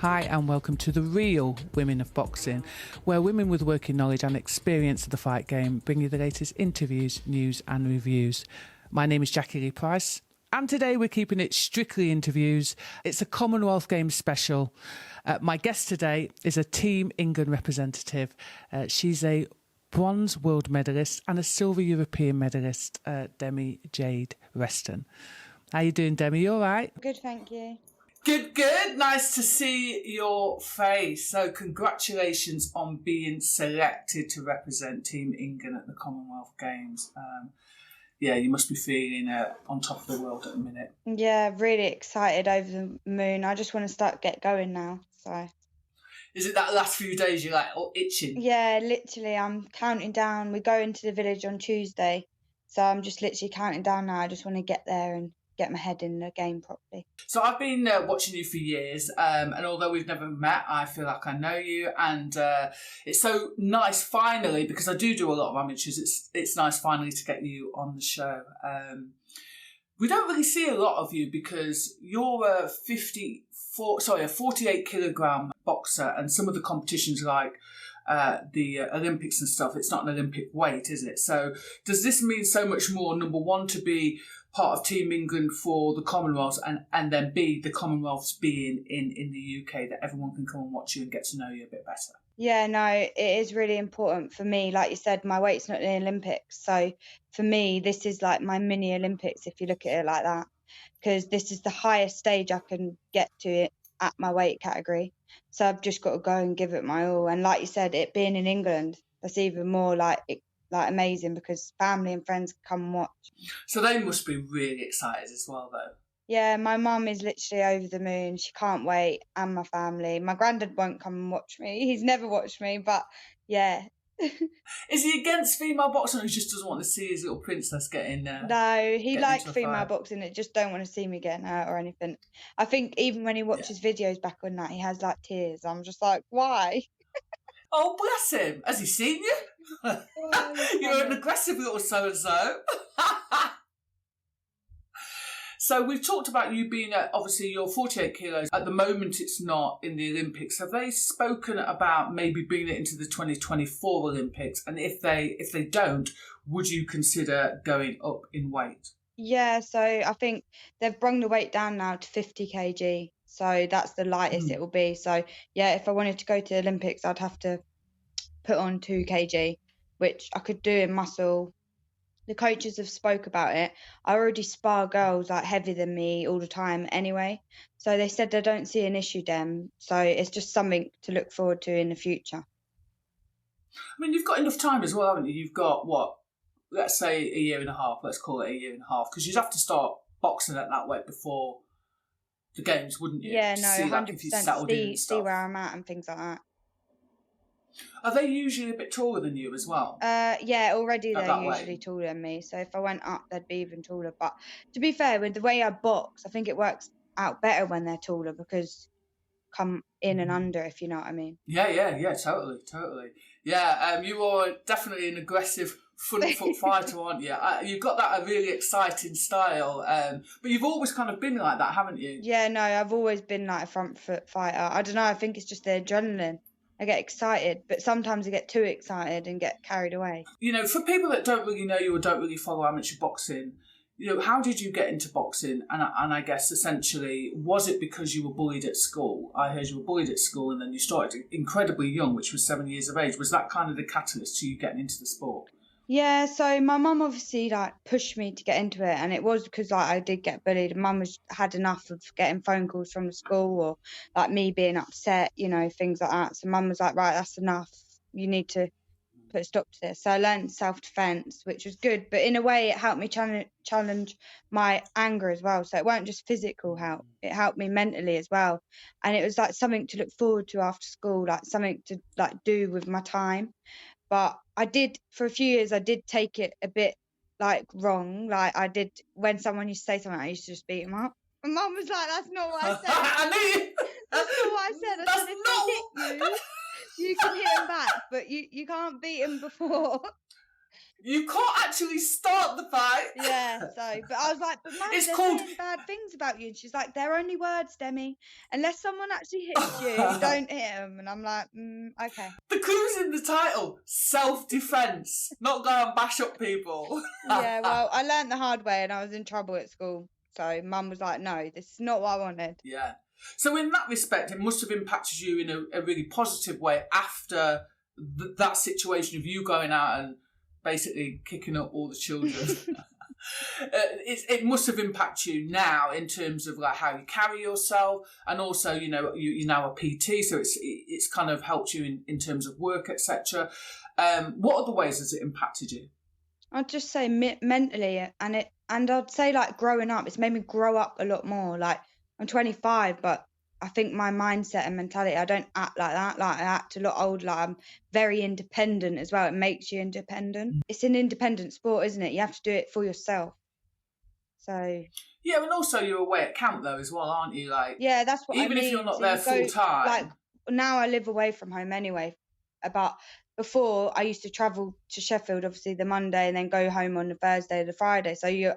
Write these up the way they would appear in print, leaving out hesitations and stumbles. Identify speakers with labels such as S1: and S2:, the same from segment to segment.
S1: Hi and welcome to The Real Women of Boxing, where women with working knowledge and experience of the fight game bring you the latest interviews, news and reviews. My name is Jacqui-Lee Pryce and today we're keeping it strictly interviews. It's a Commonwealth Games special. My guest today is a Team England representative. She's a bronze world medalist and a silver European medalist, Demi-Jade Resztan. How you doing, Demi? You all right?
S2: Good, thank you.
S1: Good. Nice to see your face. So congratulations on being selected to represent Team England at the Commonwealth Games. Yeah, you must be feeling on top of the world at the minute.
S2: Yeah, really excited, over the moon. I just want to get going now. So.
S1: Is it that last few days you're like itching?
S2: Yeah, literally. I'm counting down. We go into the village on Tuesday, so I'm just literally counting down now. I just want to get there and get my head in the game properly.
S1: So I've been watching you for years, and although we've never met, I feel like I know you, and it's so nice finally, because I do a lot of amateurs, it's nice finally to get you on the show. We don't really see a lot of you because you're a 48 kilogram boxer, and some of the competitions like the Olympics and stuff, it's not an Olympic weight, is it? So does this mean so much more, number one, to be part of Team England for the Commonwealths, and then B, the Commonwealths being in the UK, that everyone can come and watch you and get to know you a bit better?
S2: Yeah, no, it is really important for me. Like you said, my weight's not in the Olympics. So for me, this is like my mini Olympics, if you look at it like that, because this is the highest stage I can get to it at my weight category. So I've just got to go and give it my all. And like you said, it being in England, that's even more like amazing, because family and friends come and watch.
S1: So they must be really excited as well, though.
S2: Yeah, my mum is literally over the moon. She can't wait, and my family. My granddad won't come and watch me. He's never watched me, but yeah.
S1: Is he against female boxing, or he just doesn't want to see his little princess getting
S2: No, he likes female boxing. It just don't want to see me getting hurt or anything. I think even when he watches videos back on that, he has like tears. I'm just like, why?
S1: Oh, bless him. Has he seen you? You're an aggressive little so-and-so. So we've talked about you being, obviously you're 48 kilos. At the moment it's not in the Olympics. Have they spoken about maybe bringing it into the 2024 Olympics? And if they don't, would you consider going up in weight?
S2: Yeah, so I think they've brought the weight down now to 50 kg. So that's the lightest it will be. So yeah, if I wanted to go to the Olympics, I'd have to put on 2 kg, which I could do in muscle. The coaches have spoke about it. I already spar girls like heavier than me all the time anyway. So they said they don't see an issue, Dem. So it's just something to look forward to in the future.
S1: I mean, you've got enough time as well, haven't you? You've got, what, let's say a year and a half. Let's call it a year and a half. Because you'd have to start boxing at that weight before the games, wouldn't you?
S2: Yeah, no, 100%. See where I'm at and things like that.
S1: Are they usually a bit taller than you as well?
S2: Yeah, already they're usually taller than me. So if I went up, they'd be even taller. But to be fair, with the way I box, I think it works out better when they're taller, because come in and under, if you know what I mean.
S1: Yeah, totally. Yeah, you are definitely an aggressive front foot fighter, aren't you? You've got that really exciting style, but you've always kind of been like that, haven't you?
S2: Yeah, no, I've always been like a front foot fighter. I don't know, I think it's just the adrenaline. I get excited, but sometimes I get too excited and get carried away.
S1: You know, for people that don't really know you or don't really follow amateur boxing, you know, how did you get into boxing? And I guess essentially, was it because you were bullied at school? I heard you were bullied at school and then you started incredibly young, which was 7 years of age. Was that kind of the catalyst to you getting into the sport?
S2: Yeah, so my mum obviously like pushed me to get into it, and it was because like I did get bullied. Mum had enough of getting phone calls from the school or like me being upset, you know, things like that. So mum was like, right, that's enough. You need to put a stop to this. So I learned self-defense, which was good, but in a way it helped me challenge my anger as well. So it weren't just physical help, it helped me mentally as well. And it was like something to look forward to after school, like something to like do with my time. But I did, for a few years, I did take it a bit like wrong. Like I did, when someone used to say something, I used to just beat him up. And Mum was like, that's not what I said.
S1: I knew.
S2: That's not what I said. I said, if they hit you, you can hit them back, but you can't beat them before.
S1: You can't actually start the fight.
S2: Yeah, so, but I was like, but Mum,
S1: It's
S2: they're
S1: called-
S2: saying bad things about you. And she's like, they're only words, Demi. Unless someone actually hits you, don't hit them. And I'm like, okay.
S1: The clue's in the title. Self-defense. Not go and bash up people.
S2: Yeah, well, I learned the hard way and I was in trouble at school. So Mum was like, no, this is not what I wanted.
S1: Yeah. So in that respect, it must have impacted you in a really positive way after that situation of you going out and basically kicking up all the children. It must have impacted you now in terms of like how you carry yourself, and also you're now a PT, so it's kind of helped you in terms of work, etc. What other ways has it impacted you?
S2: I'd just say mentally, and I'd say like growing up, it's made me grow up a lot more. Like I'm 25, but I think my mindset and mentality, I don't act like that. Like I act a lot older. Like I'm very independent as well. It makes you independent. It's an independent sport, isn't it? You have to do it for yourself. So
S1: yeah, and also you're away at camp though as well, aren't you? Like
S2: yeah, that's what I mean.
S1: Even if you're not there full time.
S2: Like now, I live away from home anyway. But before, I used to travel to Sheffield, obviously the Monday, and then go home on the Thursday or the Friday. So you're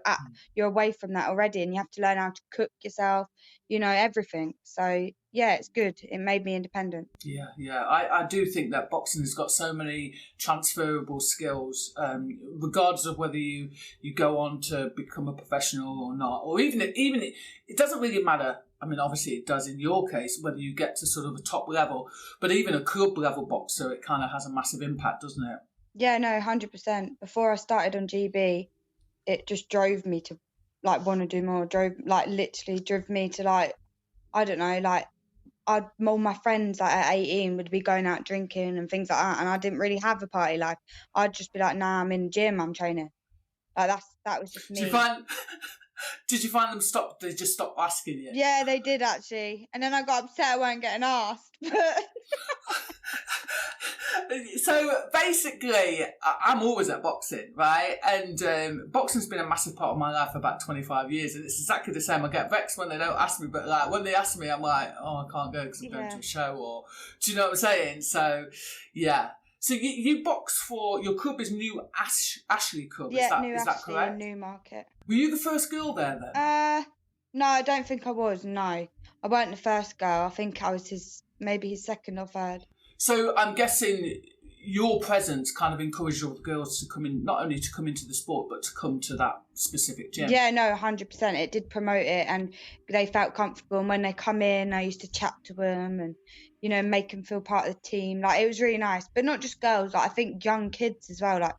S2: away from that already, and you have to learn how to cook yourself, everything. So yeah, it's good. It made me independent.
S1: Yeah. I do think that boxing has got so many transferable skills, regardless of whether you go on to become a professional or not, or even it doesn't really matter. I mean, obviously it does in your case, whether you get to sort of a top level, but even a club level boxer, it kind of has a massive impact, doesn't it?
S2: Yeah, no, 100%. Before I started on GB, it just drove me to like want to do more. Literally drove me to like, I don't know, like all my friends like at 18 would be going out drinking and things like that, and I didn't really have a party life. I'd just be like, nah, I'm in the gym, I'm training. Like that was just me.
S1: Did you find them stop? They just stopped asking you?
S2: Yeah, they did actually, and then I got upset I weren't getting asked.
S1: So basically, I'm always at boxing, right? And boxing's been a massive part of my life for about 25 years, and it's exactly the same. I get vexed when they don't ask me, but like when they ask me, I'm like, oh, I can't go because I'm going to a show, or do you know what I'm saying? So yeah. So you box for your club is New Ashley Club,
S2: yeah,
S1: is that correct?
S2: Newmarket.
S1: Were you the first girl there then?
S2: No, I don't think I was. No, I weren't the first girl. I think I was maybe his second or third.
S1: So I'm guessing your presence kind of encouraged all the girls to come in, not only to come into the sport, but to come to that specific gym.
S2: Yeah, no, 100%. It did promote it, and they felt comfortable. And when they come in, I used to chat to them and, make them feel part of the team. Like, it was really nice. But not just girls. Like, I think young kids as well, like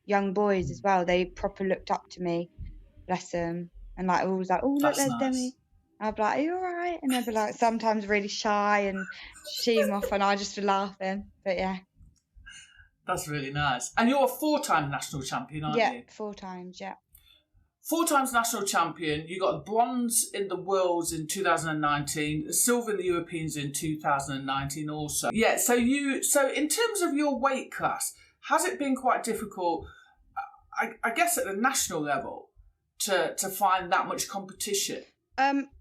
S2: young boys as well. They proper looked up to me, bless them. And like, always like, oh, look, there's nice. Demi. I'd be like, are you all right? And they'd be like, sometimes really shy and shame off, and I just be laughing. But yeah.
S1: That's really nice. And you're a 4-time national champion, aren't you?
S2: Yeah, 4 times, yeah.
S1: 4 times national champion. You got bronze in the Worlds in 2019, silver in the Europeans in 2019 also. Yeah, so in terms of your weight class, has it been quite difficult, I guess at the national level, to find that much competition?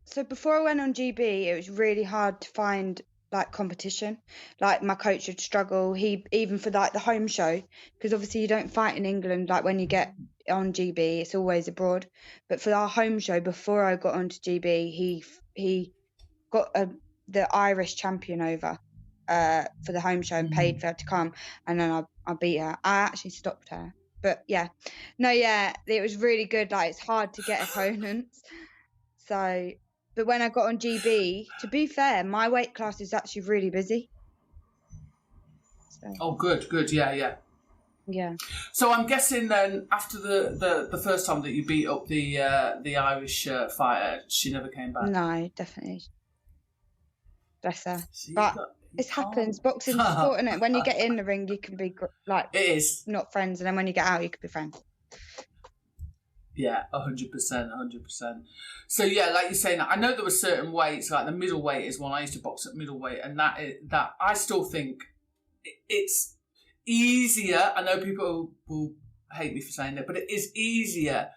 S2: So before I went on GB, it was really hard to find like competition. Like my coach would struggle. He even for like the home show, because obviously you don't fight in England. Like when you get on GB, it's always abroad. But for our home show, before I got onto GB, he got the Irish champion over for the home show and paid for her to come, and then I beat her. I actually stopped her. But yeah, it was really good. Like it's hard to get opponents. So, but when I got on GB, to be fair, my weight class is actually really busy. So.
S1: Oh, good, yeah.
S2: Yeah.
S1: So I'm guessing then after the first time that you beat up the Irish fighter, she never came back.
S2: No, definitely. Bless her. But it happens. Boxing's sport, isn't it? When you get in the ring, you can be like
S1: it is
S2: not friends, and then when you get out, you can be friends.
S1: Yeah, 100%. So yeah, like you're saying, I know there were certain weights, like the middleweight is one. I used to box at middleweight, and that I still think it's easier. I know people will hate me for saying that, but it is easier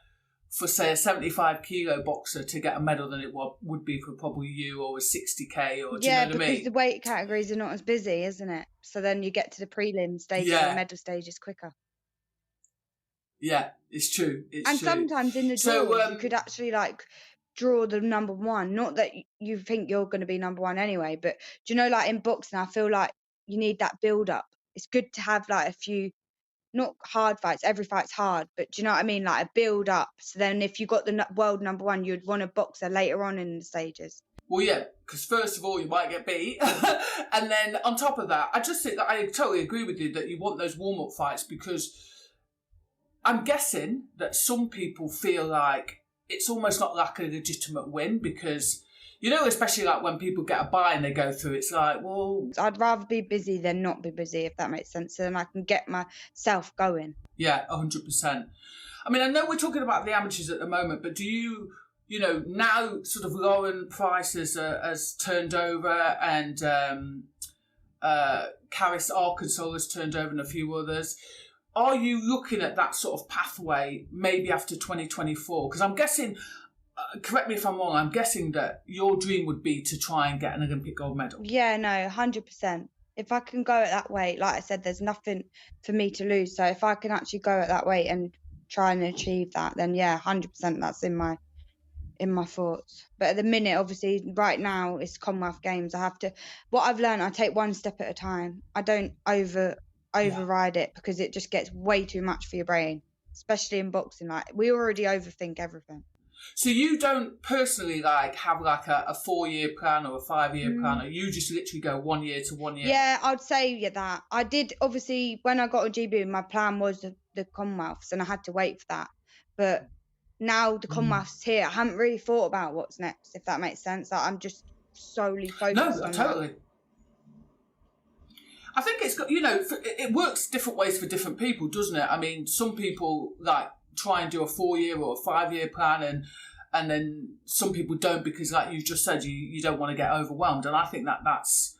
S1: for, say, a 75-kilo boxer to get a medal than it would be for probably you or a 60k or do you know what I mean? Yeah,
S2: because the weight categories are not as busy, isn't it? So then you get to the prelim stage and the medal stage is quicker.
S1: Yeah, it's true. It's
S2: and
S1: true.
S2: sometimes in the
S1: So,
S2: draws, you could actually like draw the number one. Not that you think you're going to be number one anyway, but do you know, like in boxing, I feel like you need that build up. It's good to have like a few, not hard fights. Every fight's hard, but do you know what I mean? Like a build up. So then, if you got the world number one, you'd want a boxer later on in the stages.
S1: Well, yeah, because first of all, you might get beat. And then on top of that, I just think that I totally agree with you that you want those warm-up fights, because I'm guessing that some people feel like it's almost not like a legitimate win, because, you know, especially like when people get a bye and they go through, it's like, well...
S2: I'd rather be busy than not be busy, if that makes sense. So then I can get myself going.
S1: Yeah, 100%. I mean, I know we're talking about the amateurs at the moment, but do you... You know, now sort of Lauren Price has turned over, and Caris Arkansas has turned over, and a few others. Are you looking at that sort of pathway maybe after 2024? Because I'm guessing, correct me if I'm wrong, I'm guessing that your dream would be to try and get an Olympic gold medal.
S2: Yeah, no, 100%. If I can go it that way, like I said, there's nothing for me to lose. So if I can actually go it that way and try and achieve that, then yeah, 100% that's in my thoughts. But at the minute, obviously right now it's Commonwealth Games. I have to, what I've learned, I take one step at a time. I don't override it, because it just gets way too much for your brain, especially in boxing. Like, we already overthink everything.
S1: So you don't personally like have like a 4-year plan or a 5-year plan, or you just literally go 1 year to 1 year?
S2: Yeah, I'd say that. I did, obviously, when I got a GB, my plan was the Commonwealths, and I had to wait for that. But now the Commonwealths here, I haven't really thought about what's next, if that makes sense. Like, I'm just solely focused on
S1: totally.
S2: that.
S1: I think it's got, you know, it works different ways for different people, doesn't it? I mean, some people like try and do a 4-year or a 5-year plan, and then some people don't, because like you just said, you don't want to get overwhelmed. And I think that's,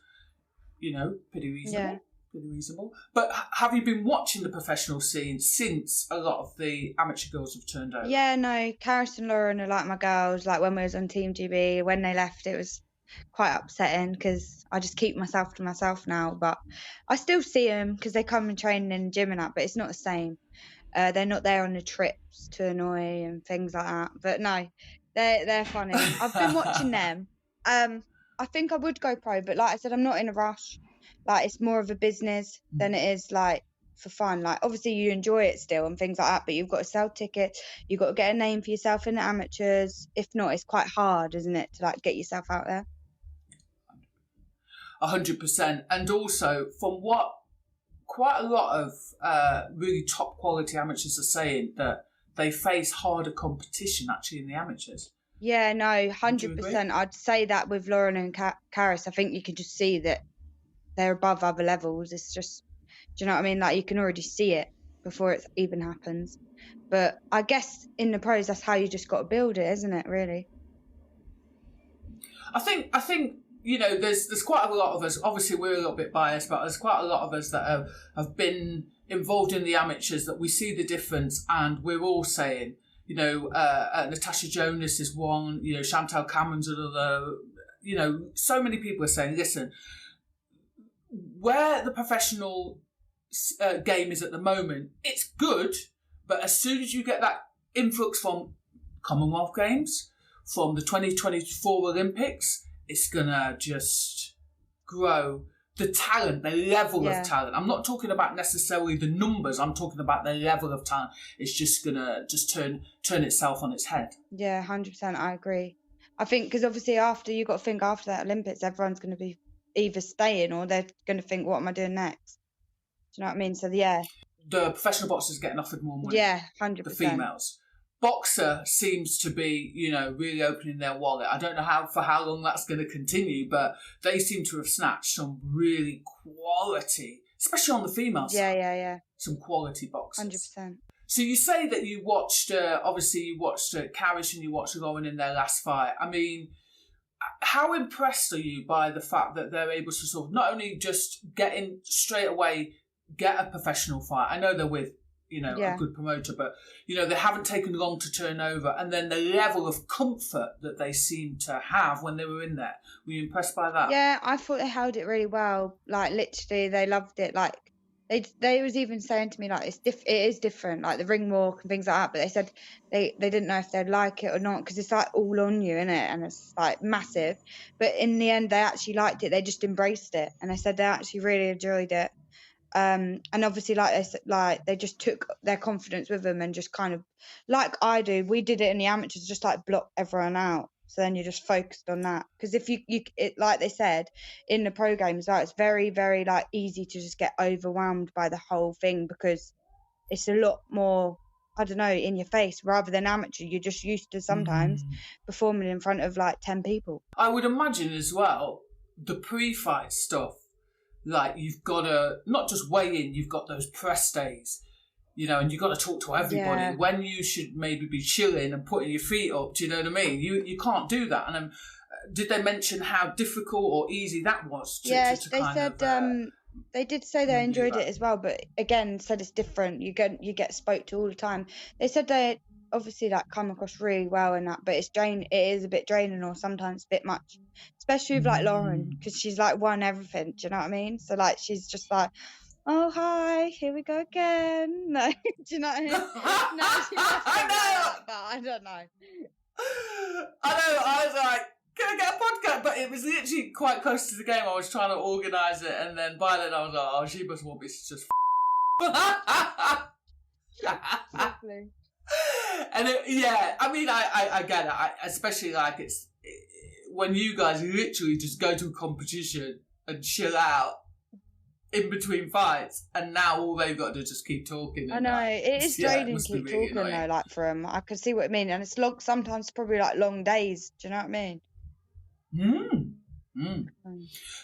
S1: you know, pretty reasonable.
S2: Yeah.
S1: Pretty reasonable. But have you been watching the professional scene since a lot of the amateur girls have turned over?
S2: Yeah, no, Caris and Lauren are like my girls. Like when we was on Team GB, when they left, it was quite upsetting, because I just keep myself to myself now. But I still see them, because they come and train in the gym and that, but it's not the same. They're not there on the trips to annoy and things like that. But no, they're funny. I've been watching them. I think I would go pro, but like I said, I'm not in a rush. Like, it's more of a business than it is like for fun. Like, obviously you enjoy it still and things like that, but you've got to sell tickets, you've got to get a name for yourself in the amateurs. If not, it's quite hard, isn't it, to like get yourself out there?
S1: 100%. And also, from what quite a lot of really top quality amateurs are saying, that they face harder competition actually in the amateurs.
S2: Yeah, no, 100%. I'd say that with Lauren and Caris, I think you can just see that they're above other levels. It's just, do you know what I mean? Like, you can already see it before it even happens. But I guess in the pros, that's how you just got to build it, isn't it, really?
S1: I think you know, there's quite a lot of us, obviously we're a little bit biased, but there's quite a lot of us that have been involved in the amateurs, that we see the difference, and we're all saying, you know, Natasha Jonas is one, you know, Chantal Cameron's another, you know, so many people are saying, listen, where the professional game is at the moment, it's good, but as soon as you get that influx from Commonwealth Games, from the 2024 Olympics, it's gonna just grow. The talent, the level of talent. I'm not talking about necessarily the numbers. I'm talking about the level of talent. It's just gonna turn itself on its head.
S2: Yeah, 100%. I agree. I think because obviously after that Olympics, everyone's going to be either staying or they're going to think, what am I doing next? Do you know what I mean? So yeah.
S1: The professional boxers getting offered more money.
S2: Yeah, 100%.
S1: The females. Boxer seems to be, you know, really opening their wallet. I don't know for how long that's going to continue, but they seem to have snatched some really quality, especially on the female side.
S2: Yeah.
S1: Some quality boxers.
S2: 100%.
S1: So you say that you watched, obviously you watched Caris and you watched Lauren in their last fight. I mean, how impressed are you by the fact that they're able to sort of not only just get in straight away, get a professional fight? I know they're with, you know, a good promoter, but, you know, they haven't taken long to turn over. And then the level of comfort that they seem to have when they were in there. Were you impressed by that?
S2: Yeah, I thought they held it really well. Like, literally, they loved it. Like, They was even saying to me like it is different, like the ring walk and things like that. But they said they didn't know if they'd like it or not because it's like all on you, innit? And it's like massive. But in the end, they actually liked it. They just embraced it, and they said they actually really enjoyed it. And obviously, like they just took their confidence with them and just kind of, like I do, we did it in the amateurs, just like block everyone out. So then you're just focused on that. Because if it, like they said in the pro games, like, it's very, very like easy to just get overwhelmed by the whole thing because it's a lot more, I don't know, in your face rather than amateur. You're just used to sometimes performing in front of like 10 people.
S1: I would imagine as well the pre-fight stuff. Like, you've got to not just weigh in, you've got those press days, you know, and you've got to talk to everybody when you should maybe be chilling and putting your feet up. Do you know what I mean? You can't do that. And did they mention how difficult or easy that was?
S2: They said they did say they enjoyed it as well, but again said it's different. You get spoke to all the time. They said they obviously like come across really well and that, but it is a bit draining or sometimes a bit much, especially with like Lauren, because she's like won everything. Do you know what I mean? So like she's just like, oh hi, here we go again. No, do you know what I mean? No, she must be like that, but I don't know.
S1: I know. I was like, can I get a podcast? But it was literally quite close to the game. I was trying to organise it, and then by then I was like, oh, she must want me to just.
S2: Lovely.
S1: And I mean, I get it. Especially like when you guys literally just go to a competition and chill out in between fights, and now all they've got to do is just keep talking.
S2: I know, it is draining to keep
S1: really
S2: talking though, like for them. I can see what I mean, and it's long, sometimes probably like long days. Do you know what I mean?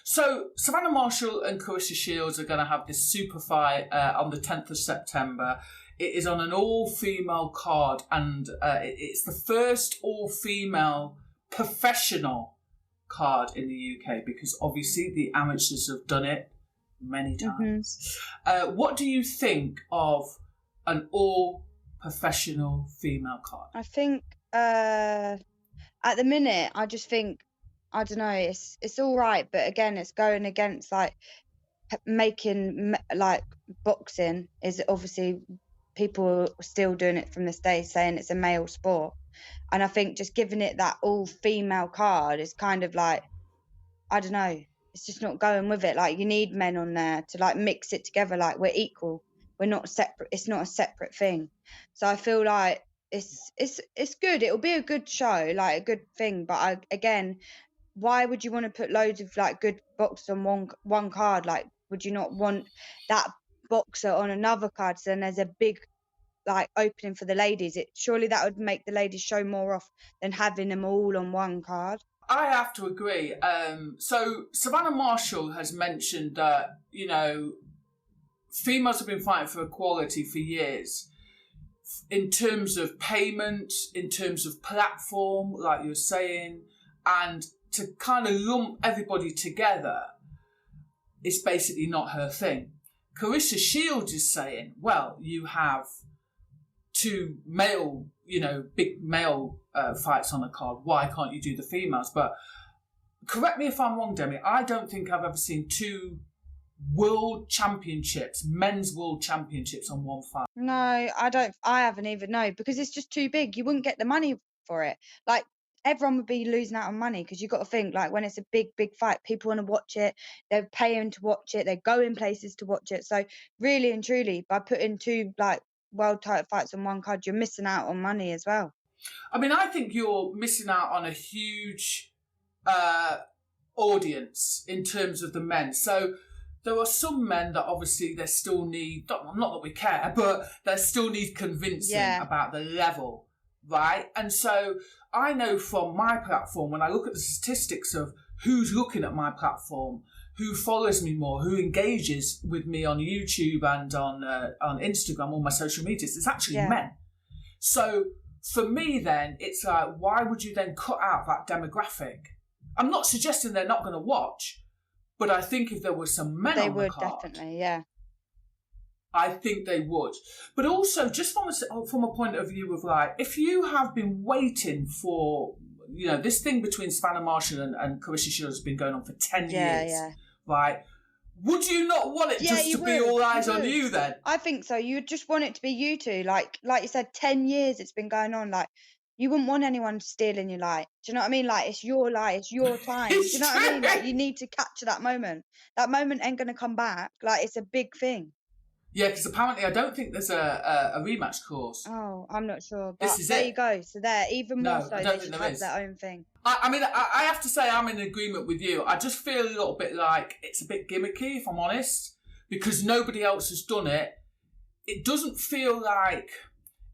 S1: So Savannah Marshall and Clarissa Shields are going to have this super fight on the 10th of September. It is on an all-female card, and it's the first all-female professional card in the UK, because obviously the amateurs have done it many times. What do you think of an all-professional female card?
S2: I think at the minute, I just think, I don't know, it's all right, but again, it's going against like making like boxing is obviously people are still doing it from this day, saying it's a male sport, and I think just giving it that all-female card is kind of like, I don't know, it's just not going with it. Like, you need men on there to like mix it together. Like, we're equal, we're not separate. It's not a separate thing. So I feel like it's good. It'll be a good show, like a good thing. But again, why would you want to put loads of like good boxers on one card? Like, would you not want that boxer on another card? So then there's a big like opening for the ladies. Surely that would make the ladies show more off than having them all on one card.
S1: I have to agree. So Savannah Marshall has mentioned that, you know, females have been fighting for equality for years in terms of payment, in terms of platform, like you're saying, and to kind of lump everybody together is basically not her thing. Clarissa Shields is saying, well, you have two male, you know, big male fights on a card. Why can't you do the females? But correct me if I'm wrong, Demi, I don't think I've ever seen two world championships, men's world championships on one fight.
S2: No, I haven't even known, because it's just too big. You wouldn't get the money for it. Like, everyone would be losing out on money, because you've got to think, like, when it's a big fight, people want to watch it. They're paying to watch it. They're going places to watch it. So really and truly, by putting two like world title fights on one card, you're missing out on money as well.
S1: I mean, I think you're missing out on a huge audience in terms of the men. So there are some men that obviously they still need, not that we care, but they still need convincing about the level, right? And so I know from my platform, when I look at the statistics of who's looking at my platform, who follows me more, who engages with me on YouTube and on Instagram, all my social medias, it's actually men. So for me then, it's like, why would you then cut out that demographic? I'm not suggesting they're not going to watch, but I think if there were some men on the card,
S2: they would definitely, yeah.
S1: I think they would. But also, just from a point of view of like, if you have been waiting for, you know, this thing between Savannah Marshall and Clarissa Shields has been going on for 10 years, right? Would you not want it just to be all eyes on you then?
S2: I think so. You just want it to be you two. Like you said, 10 years it's been going on. Like, you wouldn't want anyone stealing your light. Do you know what I mean? Like, it's your light, it's your time. Do you know what I mean? Like, you need to capture that moment. That moment ain't gonna come back. Like, it's a big thing.
S1: Yeah, because apparently I don't think there's a rematch clause.
S2: Oh, I'm not sure. But
S1: This is
S2: there
S1: it.
S2: you go. So there, even more so, they should have their own thing.
S1: I mean, I have to say I'm in agreement with you. I just feel a little bit like it's a bit gimmicky, if I'm honest, because nobody else has done it. It doesn't feel like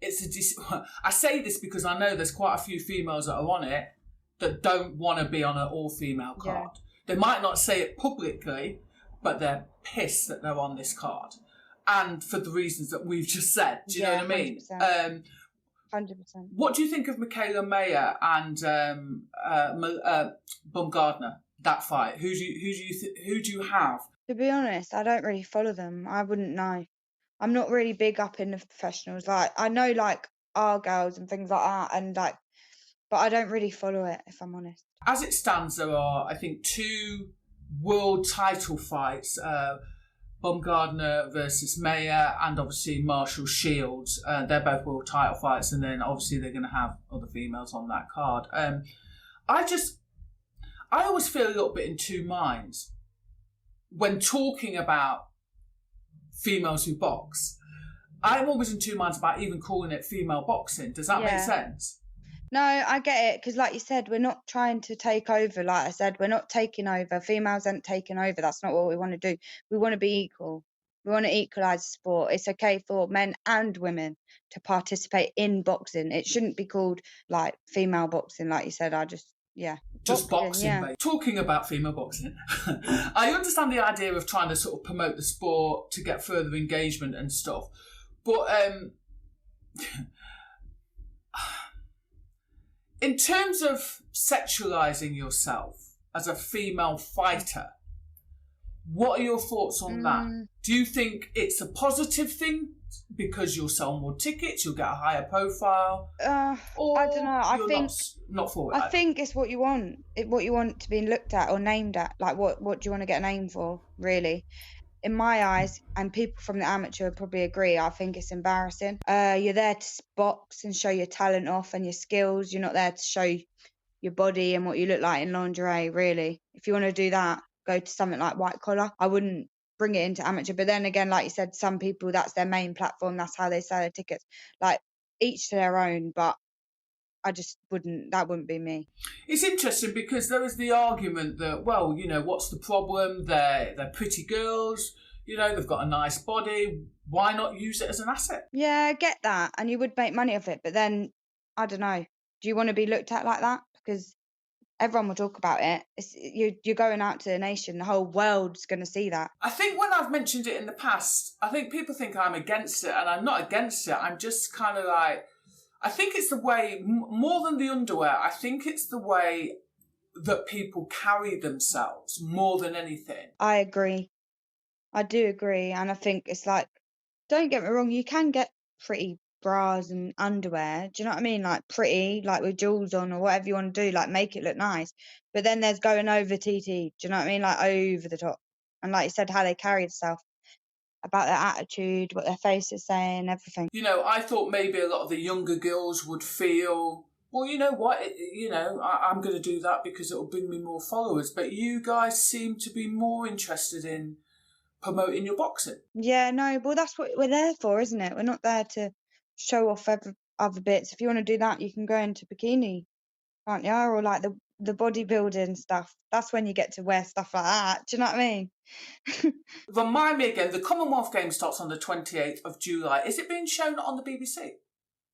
S1: it's I say this because I know there's quite a few females that are on it that don't want to be on an all-female card. Yeah. They might not say it publicly, but they're pissed that they're on this card. And for the reasons that we've just said. Do you know what I mean?
S2: 100%.
S1: What do you think of Michaela Mayer and Baumgardner, that fight? Who do you have?
S2: To be honest, I don't really follow them. I wouldn't know. I'm not really big up in the professionals. Like, I know like our girls and things like that, and like, but I don't really follow it, if I'm honest.
S1: As it stands, there are, I think, 2 world title fights. Baumgardner versus Mayer, and obviously Marshall Shields. They're both world title fights, and then obviously they're going to have other females on that card. I always feel a little bit in two minds when talking about females who box. I'm always in two minds about even calling it female boxing. Does that make sense?
S2: No, I get it, because like you said, we're not trying to take over. Like I said, we're not taking over. Females aren't taking over. That's not what we want to do. We want to be equal. We want to equalise the sport. It's okay for men and women to participate in boxing. It shouldn't be called like female boxing, like you said.
S1: Just boxing. Yeah. Talking about female boxing, I understand the idea of trying to sort of promote the sport to get further engagement and stuff, but in terms of sexualising yourself as a female fighter, what are your thoughts on that? Do you think it's a positive thing because you'll sell more tickets, you'll get a higher profile?
S2: Or I don't know. I think
S1: not for it.
S2: I think it's what you want. What you want to be looked at or named at. Like, what do you want to get a name for, really? In my eyes, and people from the amateur probably agree, I think it's embarrassing. You're there to box and show your talent off and your skills. You're not there to show your body and what you look like in lingerie, really. If you want to do that, go to something like White Collar. I wouldn't bring it into amateur. But then again, like you said, some people, that's their main platform. That's how they sell their tickets. Like, each to their own, but I just that wouldn't be me.
S1: It's interesting because there is the argument that, well, you know, what's the problem? They're pretty girls, you know, they've got a nice body. Why not use it as an asset?
S2: Yeah, I get that. And you would make money off it. But then, I don't know. Do you want to be looked at like that? Because everyone will talk about it. You're going out to the nation. The whole world's going to see that.
S1: I think when I've mentioned it in the past, I think people think I'm against it. And I'm not against it. I'm just kind of like, I think it's the way, more than the underwear, I think it's the way that people carry themselves more than anything.
S2: I agree. I do agree. And I think it's like, don't get me wrong, you can get pretty bras and underwear. Do you know what I mean? Like, pretty, like with jewels on or whatever you want to do, like make it look nice. But then there's going over TT. Do you know what I mean? Like, over the top. And like you said, how they carry themselves. About their attitude, what their face is saying, everything.
S1: You know, I thought maybe a lot of the younger girls would feel, well, you know what, I'm going to do that because it will bring me more followers. But you guys seem to be more interested in promoting your boxing.
S2: Yeah, no, well, that's what we're there for, isn't it? We're not there to show off other bits. If you want to do that, you can go into bikini, can't you? Or like the bodybuilding stuff. That's when you get to wear stuff like that. Do you know what I mean?
S1: Remind me again, the Commonwealth Games starts on the 28th of July. Is it being shown on the BBC?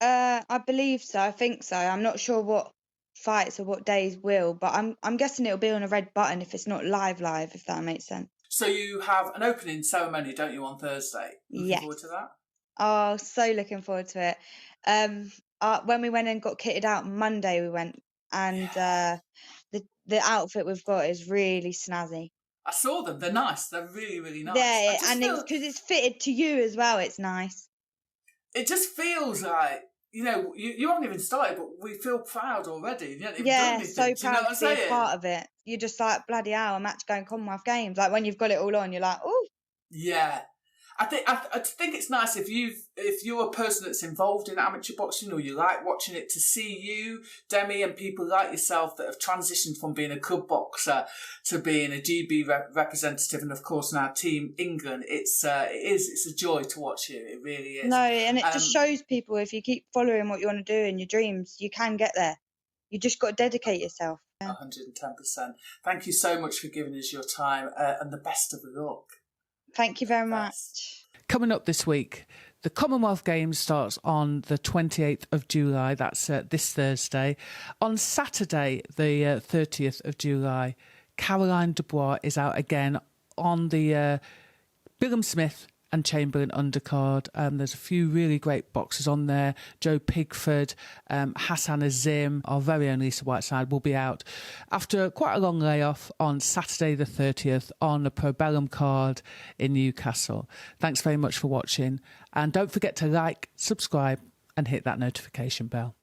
S2: I believe so. I think so. I'm not sure what fights or what days will, but I'm guessing it'll be on a red button if it's not live, if that makes sense.
S1: So you have an opening ceremony, don't you, on Thursday? Looking forward to that?
S2: Oh, so looking forward to it. When we went and got kitted out Monday, we went, and the outfit we've got is really snazzy.
S1: I saw them. They're nice. They're really, really nice.
S2: Yeah, and it's because it's fitted to you as well. It's nice.
S1: It just feels like you know, you haven't even started, but we feel proud already. You haven't even done
S2: Yeah,
S1: anything.
S2: so
S1: Do you know
S2: proud
S1: what
S2: to
S1: I'm
S2: be a
S1: saying?
S2: part of it. You're just like, bloody hell, I'm actually going Commonwealth Games. Like when you've got it all on, you're like, oh.
S1: Yeah. I think it's nice if you're a person that's involved in amateur boxing or you like watching it, to see you, Demi, and people like yourself that have transitioned from being a club boxer to being a GB representative, and of course now Team England. It's a joy to watch you. It really is.
S2: No, and it just shows people, if you keep following what you want to do in your dreams, you can get there. You just got to dedicate yourself.
S1: 110%. Thank you so much for giving us your time, and the best of luck.
S2: Thank you very much.
S1: Coming up this week, the Commonwealth Games starts on the 28th of July. That's this Thursday. On Saturday, the 30th of July, Caroline Dubois is out again on the Bilham Smith and Chamberlain undercard. There's a few really great boxers on there. Joe Pigford, Hassan Azim, our very own Lisa Whiteside will be out after quite a long layoff on Saturday the 30th on the Probellum card in Newcastle. Thanks very much for watching, and don't forget to like, subscribe and hit that notification bell.